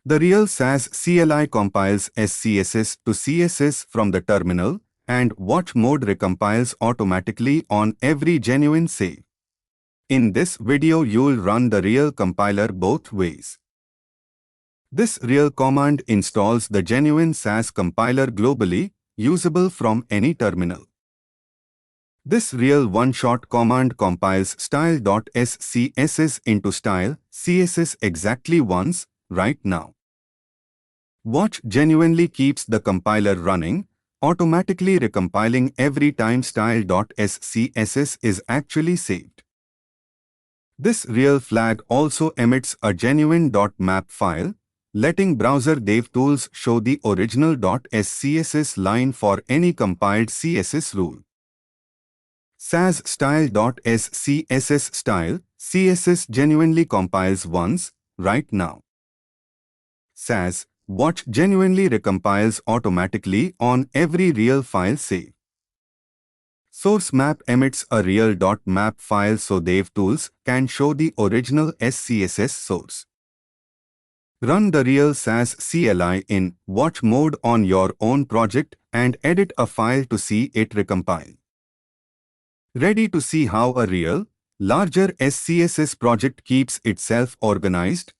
The real Sass CLI compiles SCSS to CSS from the terminal, and watch mode recompiles automatically on every genuine save. In this video you'll run the real compiler both ways. This real command installs the genuine Sass compiler globally, usable from any terminal. This real one-shot command compiles style.scss into style.css exactly once, right now. Watch genuinely keeps the compiler running, automatically recompiling every time style.scss is actually saved. This real flag also emits a genuine .map file, letting browser DevTools show the original .scss line for any compiled CSS rule. Sass style.scss style CSS genuinely compiles once, right now. Sass watch genuinely recompiles automatically on every real file save. Source map emits a real .map file so DevTools can show the original SCSS source. Run the real Sass CLI in watch mode on your own project and edit a file to see it recompile. Ready to see how a real, larger SCSS project keeps itself organized?